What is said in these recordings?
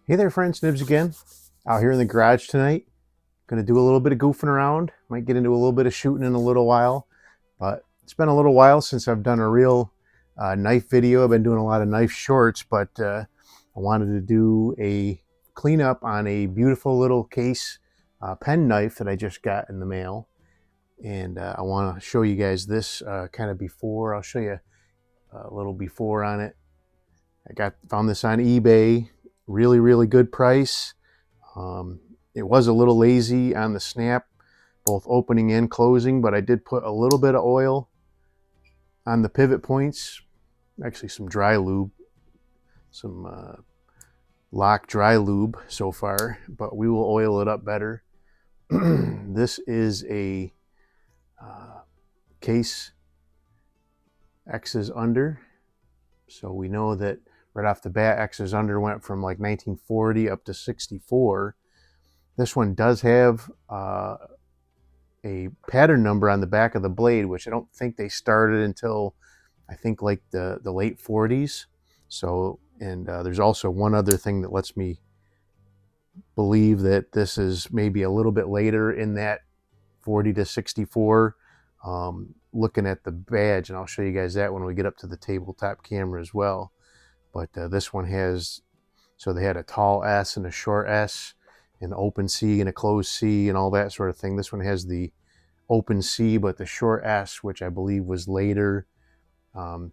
Hey there friends, Nibs again. Out here in the garage tonight. Gonna do a little bit of goofing around. Might get into a little bit of shooting in a little while. But it's been a little while since I've done a real knife video. I've been doing a lot of knife shorts, but I wanted to do a cleanup on a beautiful little case pen knife that I just got in the mail. And I want to show you guys this kind of before. I'll show you a little before on it. Found this on eBay. Really good price. It was a little lazy on the snap, both opening and closing, but I did put a little bit of oil on the pivot points. Actually, some dry lube, some lock dry lube so far, but we will oil it up better. This is a case X's under, so we know that right off the bat X's under went from like 1940 up to 64. This one does have a pattern number on the back of the blade, which I don't think they started until I think like the late 40s. So, and there's also one other thing that lets me believe that this is maybe a little bit later in that 40 to 64. Looking at the badge, and I'll show you guys that when we get up to the tabletop camera as well. But this one has, so they had a tall S and a short S, an open C and a closed C and all that sort of thing. This one has the open C, but the short S, which I believe was later.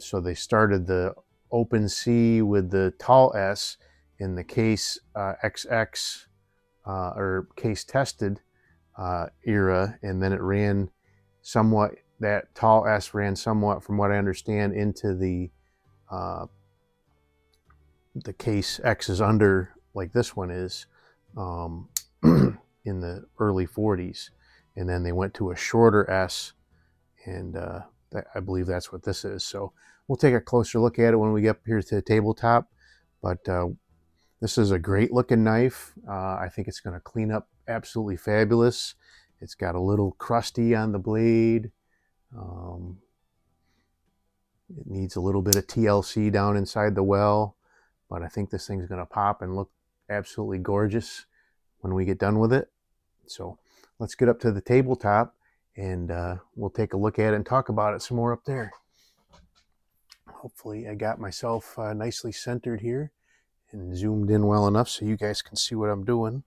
So they started the open C with the tall S in the case XX or case tested era, and then it ran somewhat, that tall S ran somewhat, from what I understand, into the case X is under, like this one is, in the early 40s. And then they went to a shorter S, and I believe that's what this is. So we'll take a closer look at it when we get up here to the tabletop. But this is a great looking knife. I think it's going to clean up absolutely fabulous. It's got a little crusty on the blade. It needs a little bit of TLC down inside the well, but I think this thing's going to pop and look absolutely gorgeous when we get done with it. So let's get up to the tabletop, and we'll take a look at it and talk about it some more up there. Hopefully I got myself nicely centered here and zoomed in well enough so you guys can see what I'm doing.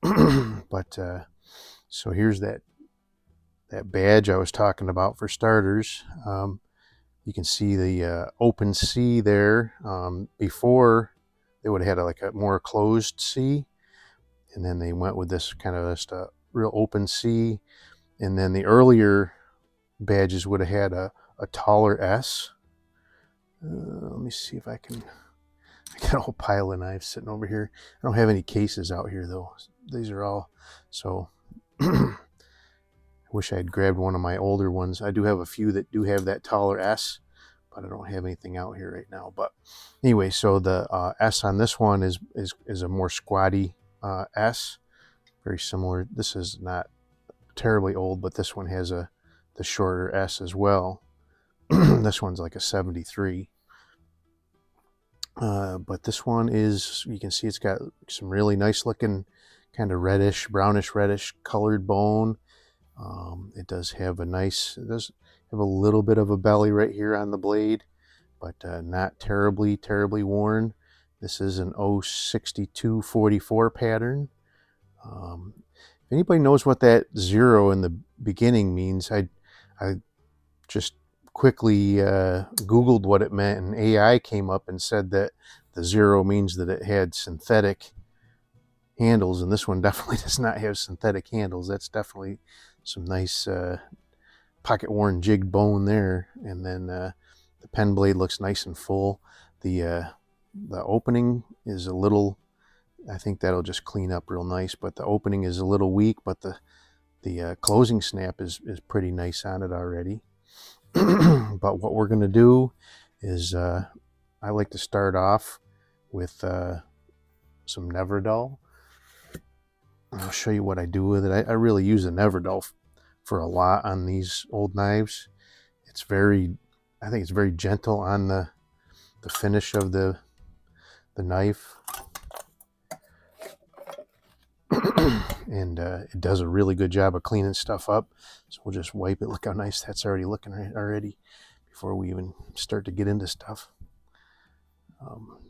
But so here's that badge I was talking about for starters. You can see the open C there. Before, they would have had like a more closed C, and then they went with this kind of just a real open C. And then the earlier badges would have had a taller S. Let me see if I can, I got a whole pile of knives sitting over here. I don't have any cases out here though. These are all, so I wish I had grabbed one of my older ones. I do have a few that do have that taller S, but I don't have anything out here right now. But anyway, so the S on this one is a more squatty S, very similar. This is not terribly old, but this one has the shorter S as well. This one's like a 73. But this one is, you can see it's got some really nice looking kind of reddish, brownish reddish colored bone. It does have a nice, it does have a little bit of a belly right here on the blade, but not terribly worn. This is an 06244 pattern. If anybody knows what that 0 in the beginning means, I just quickly Googled what it meant, and AI came up and said that the 0 means that it had synthetic handles, and this one definitely does not have synthetic handles. That's definitely some nice pocket worn jigged bone there. And then the pen blade looks nice and full. The opening is a little, I think that'll just clean up real nice, but the opening is a little weak, but the closing snap is pretty nice on it already. But what we're going to do is I like to start off with some Neverdull. I'll show you what I do with it. I really use a Neverdull for a lot on these old knives. It's very, I think it's very gentle on the finish of the knife. And it does a really good job of cleaning stuff up. So we'll just wipe it. Look how nice that's already looking already before we even start to get into stuff.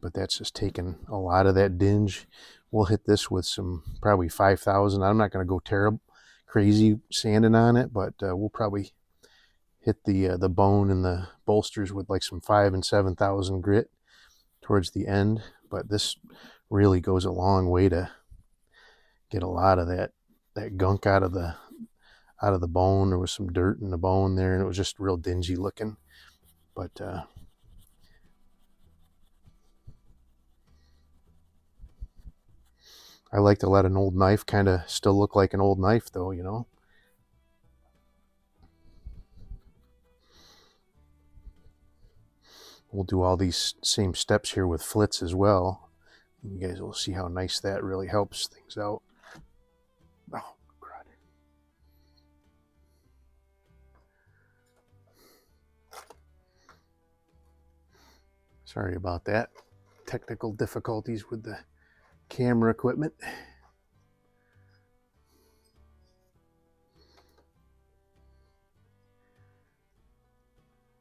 But that's just taking a lot of that dinge. We'll hit this with some probably 5,000. I'm not going to go terrible crazy sanding on it, but we'll probably hit the bone and the bolsters with like some 5,000 and 7,000 grit towards the end. But this really goes a long way to get a lot of that gunk out of the bone. There was some dirt in the bone there, and it was just real dingy looking. But I like to let an old knife kind of still look like an old knife, though, you know. We'll do all these same steps here with flits as well. You guys will see how nice that really helps things out. Oh, crud. Sorry about that. Technical difficulties with the camera equipment.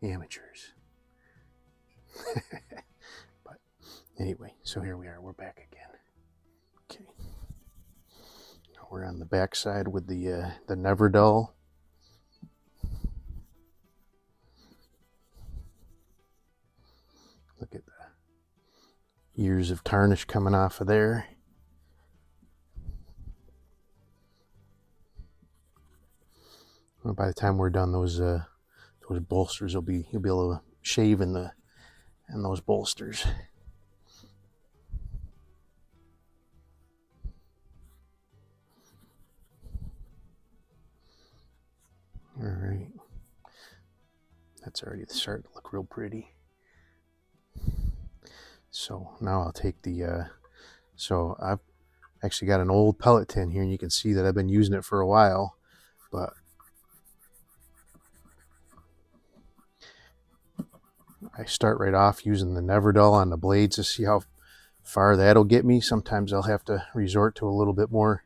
Amateurs. But anyway, so here we are. We're back again. Okay. Now we're on the back side with the Never Dull. Look at the years of tarnish coming off of there. Well, by the time we're done, those bolsters you'll be able to shave in those bolsters. All right, that's already starting to look real pretty. So now I'll take the so I've actually got an old pellet tin here, and you can see that I've been using it for a while, but I start right off using the Never Dull on the blades to see how far that'll get me. Sometimes I'll have to resort to a little bit more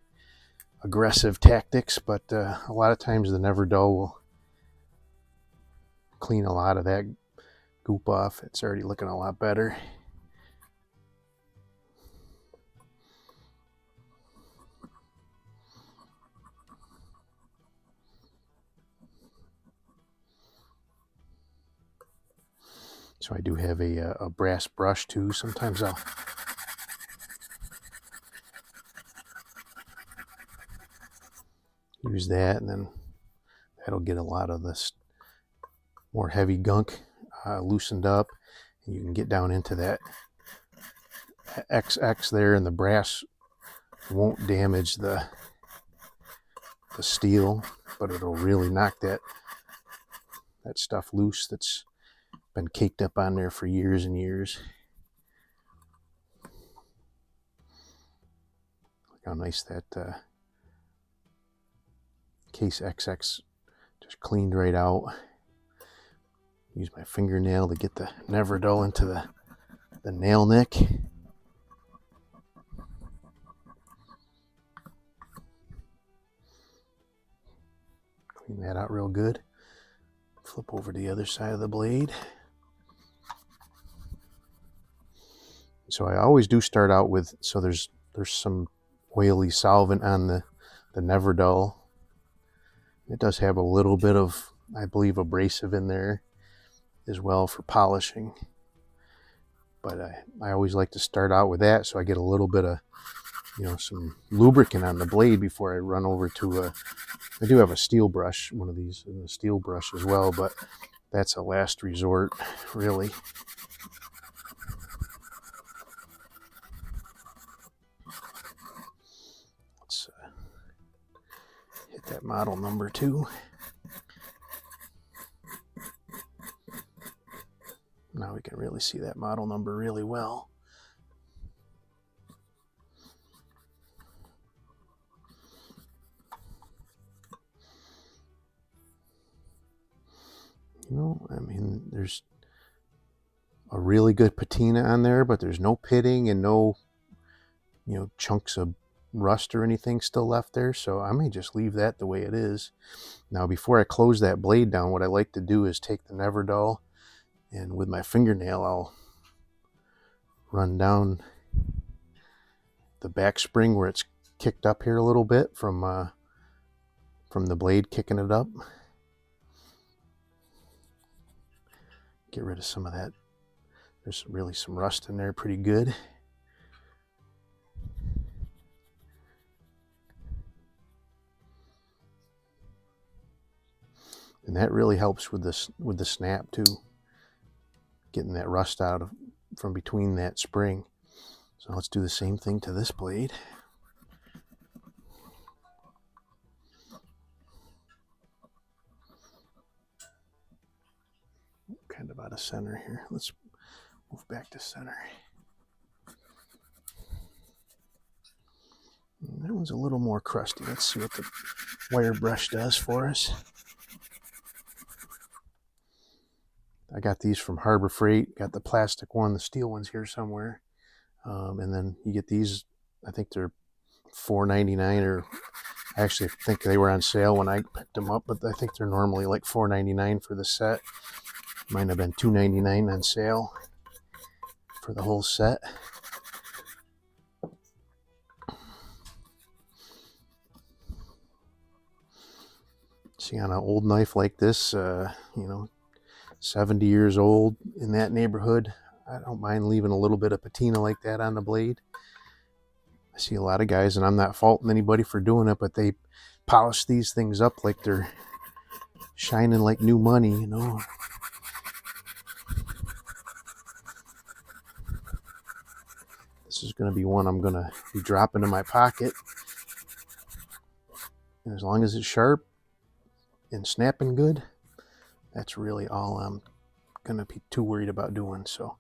aggressive tactics, but a lot of times the Never Dull will clean a lot of that goop off. It's already looking a lot better. So I do have a brass brush too. Sometimes I'll use that, and then that'll get a lot of this more heavy gunk loosened up, and you can get down into that XX there, and the brass won't damage the steel, but it'll really knock that stuff loose that's been caked up on there for years and years. Look how nice that case XX just cleaned right out. Use my fingernail to get the Never Dull into the nail nick. Clean that out real good. Flip over to the other side of the blade. So I always do start out with, so there's some oily solvent on the Never Dull. It does have a little bit of, I believe, abrasive in there as well for polishing. But I always like to start out with that, so I get a little bit of, some lubricant on the blade before I run over to I do have a steel brush, one of these, and a steel brush as well, but that's a last resort, really. Let's hit that model number 2. Now we can really see that model number really well. I mean, there's a really good patina on there, but there's no pitting and no, chunks of rust or anything still left there, so I may just leave that the way it is. Now, before I close that blade down, what I like to do is take the Neverdull, and with my fingernail, I'll run down the back spring where it's kicked up here a little bit from the blade kicking it up. Get rid of some of that. There's really some rust in there, pretty good. And that really helps with the snap too, getting that rust out from between that spring. So let's do the same thing to this blade. Kind of out of center here. Let's move back to center. And that one's a little more crusty. Let's see what the wire brush does for us. I got these from Harbor Freight. Got the plastic one, the steel one's here somewhere. And then you get these, I think they're $4.99, or I actually think they were on sale when I picked them up, but I think they're normally like $4.99 for the set. Might have been $2.99 on sale for the whole set. See, on an old knife like this, you know, 70 years old, in that neighborhood, I don't mind leaving a little bit of patina like that on the blade. I see a lot of guys, and I'm not faulting anybody for doing it, but they polish these things up like they're shining like new money, you know. This is going to be one I'm going to be dropping in my pocket. And as long as it's sharp and snapping good, that's really all I'm going to be too worried about doing. So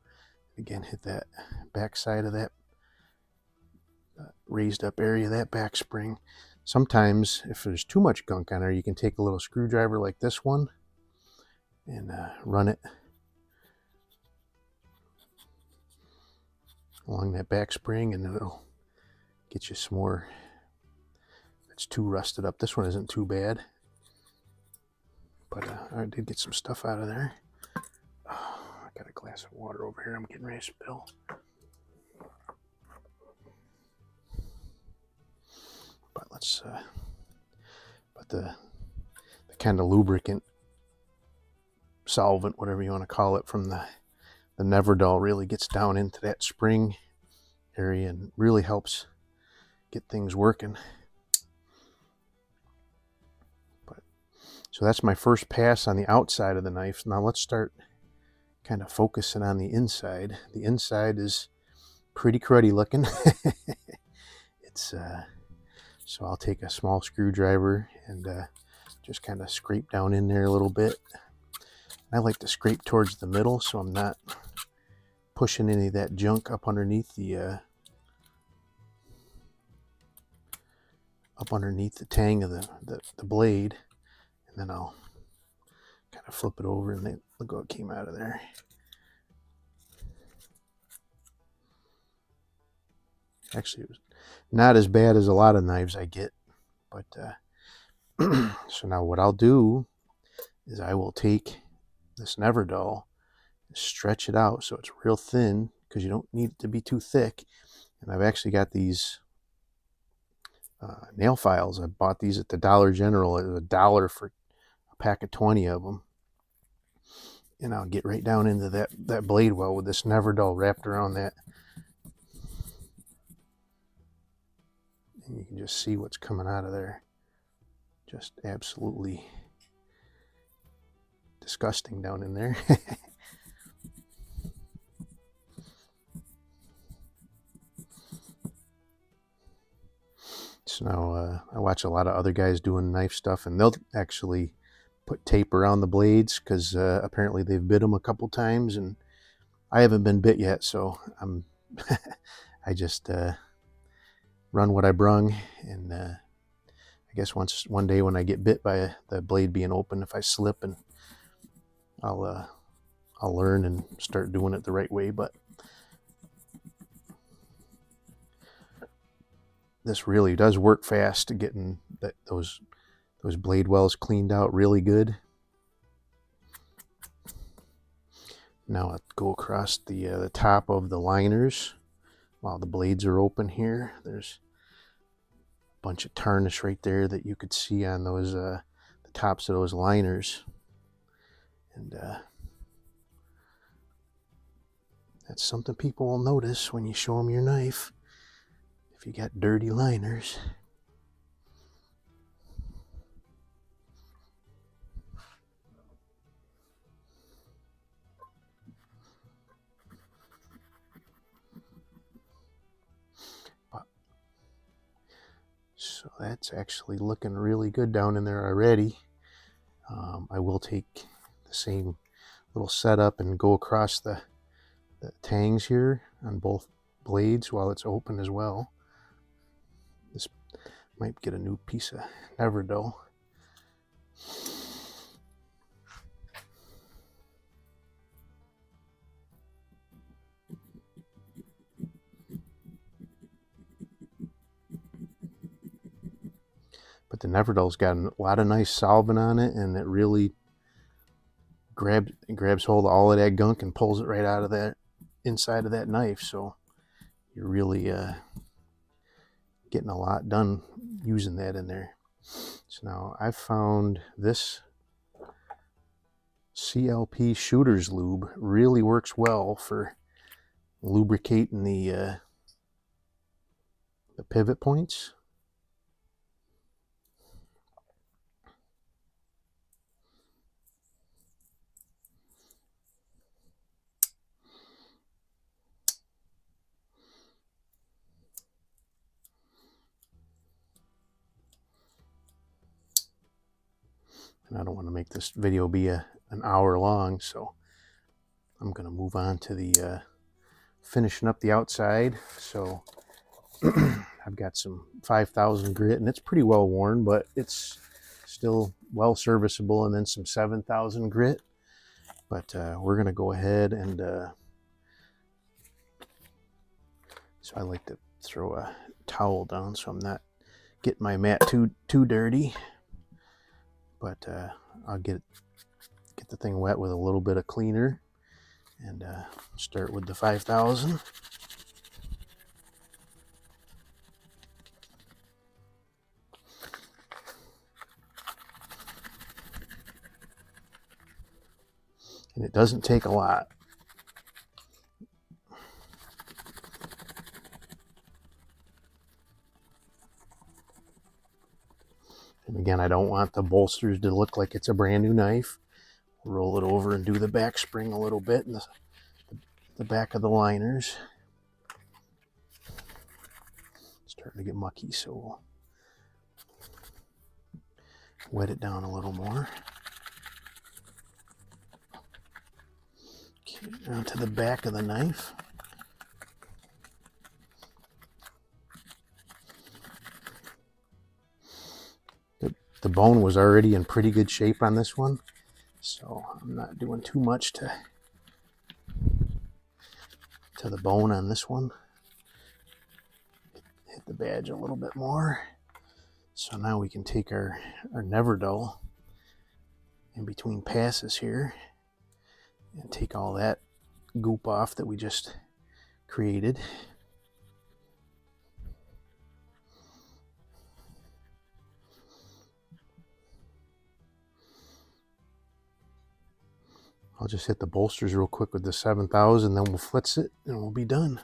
again, hit that back side of that raised up area, that back spring. Sometimes if there's too much gunk on there, you can take a little screwdriver like this one and run it along that back spring, and it'll get you some more. It's too rusted up. This one isn't too bad, but I did get some stuff out of there. Oh, I got a glass of water over here I'm getting ready to spill. But let's but the kind of lubricant, solvent, whatever you want to call it, from the Neverdull really gets down into that spring area and really helps get things working. But so that's my first pass on the outside of the knife. Now let's start kind of focusing on the inside. The inside is pretty cruddy looking. It's so I'll take a small screwdriver and just kind of scrape down in there a little bit. I like to scrape towards the middle so I'm not pushing any of that junk up underneath the tang of the blade, and then I'll kind of flip it over, and look what came out of there. Actually, it was not as bad as a lot of knives I get, but so now what I'll do is I will take this Neverdull, stretch it out so it's real thin, because you don't need it to be too thick. And I've actually got these nail files. I bought these at the Dollar General. It was $1 for a pack of 20 of them. And I'll get right down into that blade well with this Neverdull wrapped around that. And you can just see what's coming out of there. Just absolutely disgusting down in there. So now I watch a lot of other guys doing knife stuff, and they'll actually put tape around the blades because apparently they've bit them a couple times, and I haven't been bit yet, so I'm I just run what I brung, and I guess one day when I get bit by the blade being open, if I slip, and I'll learn and start doing it the right way. But this really does work fast to getting those blade wells cleaned out really good. Now I'll go across the top of the liners while the blades are open here. There's a bunch of tarnish right there that you could see on those the tops of those liners, and that's something people will notice when you show them your knife, if you got dirty liners. So that's actually looking really good down in there already. I will take the same little setup and go across the tangs here on both blades while it's open as well. This might get a new piece of Everdull. But the Neverdull's got a lot of nice solvent on it, and it really grabs hold of all of that gunk and pulls it right out of that inside of that knife. So you're really getting a lot done using that in there. So now I've found this CLP Shooter's Lube really works well for lubricating the pivot points. And I don't want to make this video be an hour long, so I'm going to move on to the finishing up the outside. So I've got some 5000 grit, and it's pretty well worn, but it's still well serviceable, and then some 7000 grit. But we're going to go ahead and so I like to throw a towel down so I'm not getting my mat too dirty. But I'll get the thing wet with a little bit of cleaner, and start with the 5000. And it doesn't take a lot. And again, I don't want the bolsters to look like it's a brand new knife. Roll it over and do the back spring a little bit in the back of the liners. It's starting to get mucky, so we'll wet it down a little more. Okay, onto the back of the knife. The bone was already in pretty good shape on this one, so I'm not doing too much to the bone on this one. Hit the badge a little bit more. So now we can take our Neverdull in between passes here and take all that goop off that we just created. I'll just hit the bolsters real quick with the 7000, then we'll flitz it and we'll be done.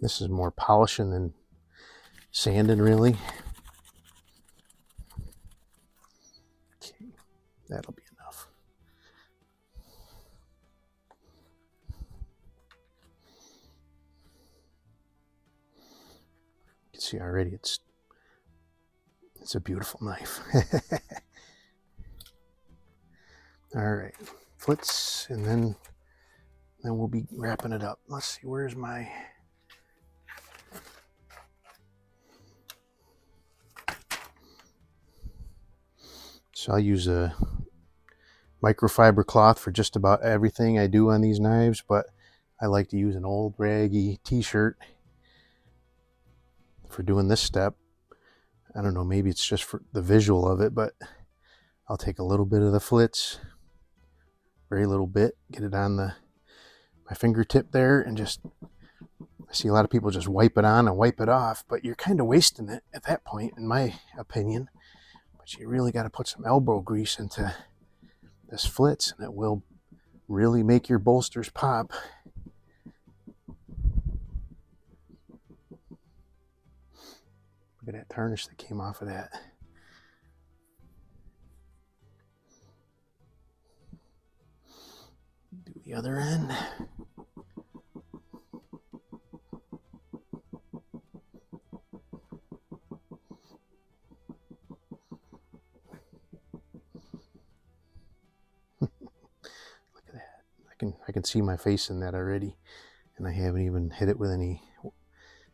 This is more polishing than sanding, really. That'll be enough. You can see already it's a beautiful knife. All right, flits, and then we'll be wrapping it up. Let's see, where's my... So I'll use a microfiber cloth for just about everything I do on these knives, but I like to use an old raggy t-shirt for doing this step. I don't know, maybe it's just for the visual of it, but I'll take a little bit of the flits, very little bit, get it on my fingertip there, and just, I see a lot of people just wipe it on and wipe it off, but you're kind of wasting it at that point, in my opinion. But you really got to put some elbow grease into this flits, and it will really make your bolsters pop. Look at that tarnish that came off of that. Do the other end. I can see my face in that already, and I haven't even hit it with any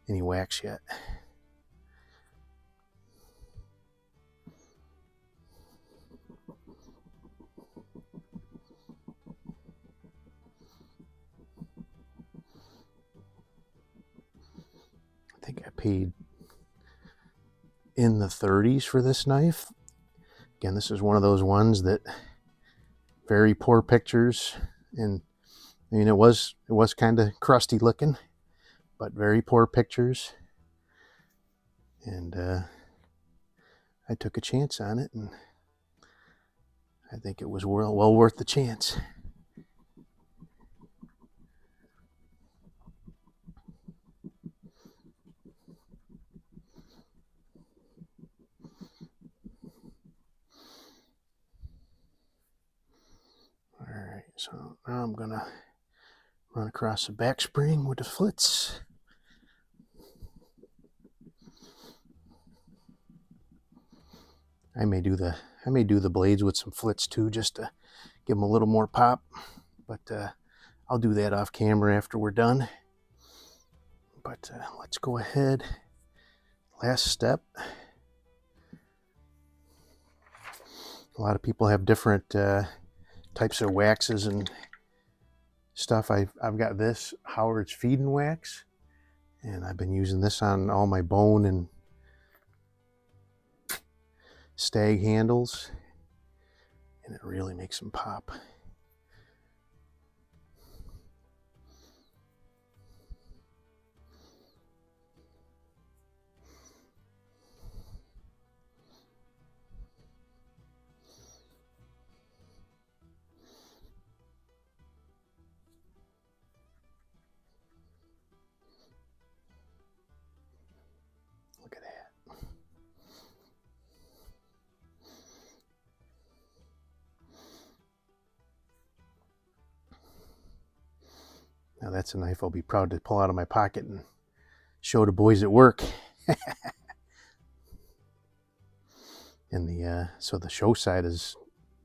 wax yet. I think I paid in the 30s for this knife. Again, this is one of those ones that very poor pictures, and I mean it was kind of crusty looking, but very poor pictures, and I took a chance on it, and I think it was well worth the chance. Alright, so now I'm gonna run across the back spring with the flits. I may do the blades with some flits too, just to give them a little more pop, but I'll do that off camera after we're done. But let's go ahead. Last step. A lot of people have different types of waxes and stuff. I've got this Howard's Feeding Wax, and I've been using this on all my bone and stag handles, and it really makes them pop. Look at that. Now that's a knife I'll be proud to pull out of my pocket and show the boys at work. And so the show side is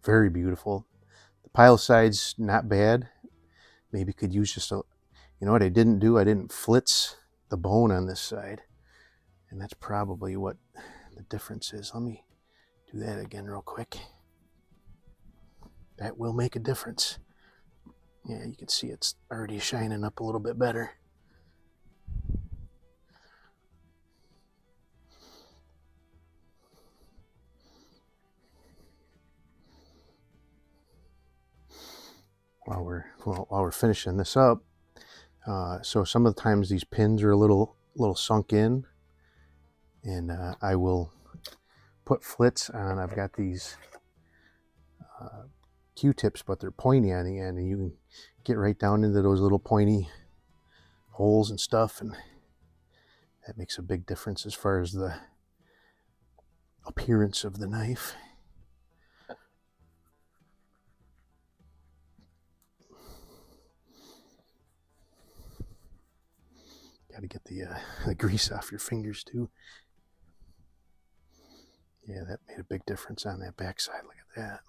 very beautiful. The pile side's not bad. Maybe could use just a, you know what I didn't do? I didn't flitz the bone on this side. And that's probably what the difference is. Let me do that again real quick. That will make a difference. Yeah, you can see it's already shining up a little bit better. While we're finishing this up, so some of the times these pins are a little sunk in, and I will put flits on. I've got these Q-tips, but they're pointy on the end, and you can get right down into those little pointy holes and stuff, and that makes a big difference as far as the appearance of the knife. Got to get the grease off your fingers too. Yeah, that made a big difference on that backside. Look at that.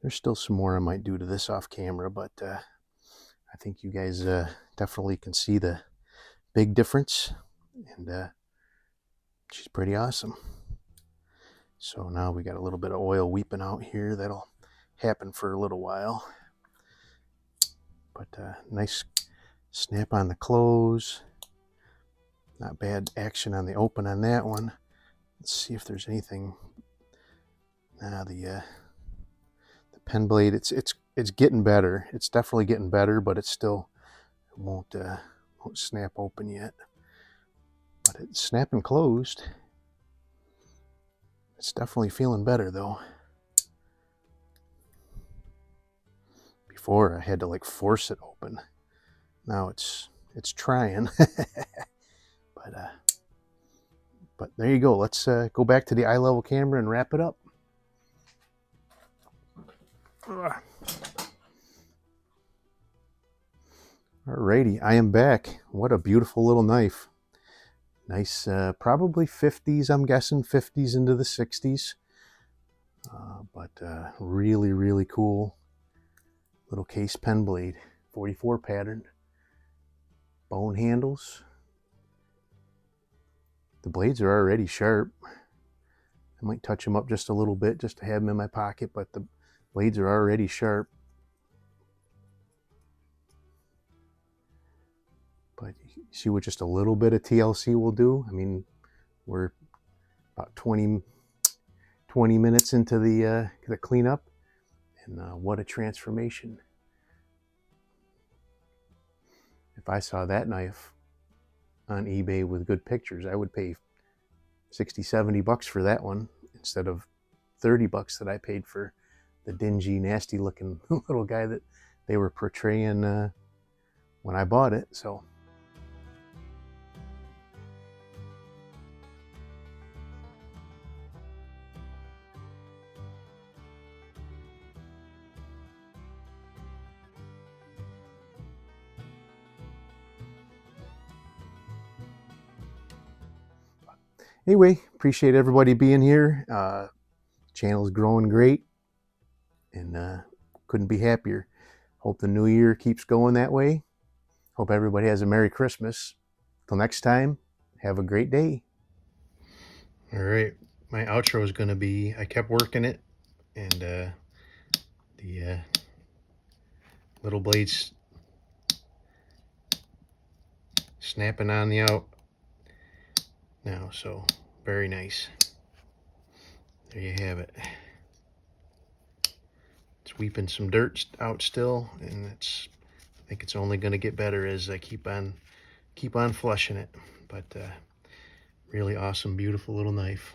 There's still some more I might do to this off camera, but I think you guys definitely can see the big difference, and she's pretty awesome. So now we got a little bit of oil weeping out here. That'll happen for a little while. But nice snap on the close. Not bad action on the open on that one. Let's see if there's anything. Now the pen blade, it's getting better. It's definitely getting better, but it still won't snap open yet. But it's snapping closed. It's definitely feeling better though. Before I had to like force it open. Now it's trying. But there you go. Let's go back to the eye level camera and wrap it up. Alrighty, I am back. What a beautiful little knife. Nice, probably 50s, I'm guessing, 50s into the 60s. But really, really cool little case pen blade. 44 pattern. Bone handles. The blades are already sharp. I might touch them up just a little bit just to have them in my pocket, but the blades are already sharp. But you see what just a little bit of TLC will do? I mean, we're about 20 minutes into the cleanup, and what a transformation. If I saw that knife on eBay with good pictures, I would pay 60, 70 bucks for that one instead of 30 bucks that I paid for the dingy, nasty looking little guy that they were portraying when I bought it. So anyway, appreciate everybody being here. Channel's growing great, and couldn't be happier. Hope the new year keeps going that way. Hope everybody has a Merry Christmas. Till next time, have a great day. All right, my outro is going to be, I kept working it, and the little blades snapping on the out now, so very nice. There you have it. It's weeping some dirt out still, and I think it's only going to get better as I keep on flushing it. But really awesome, beautiful little knife.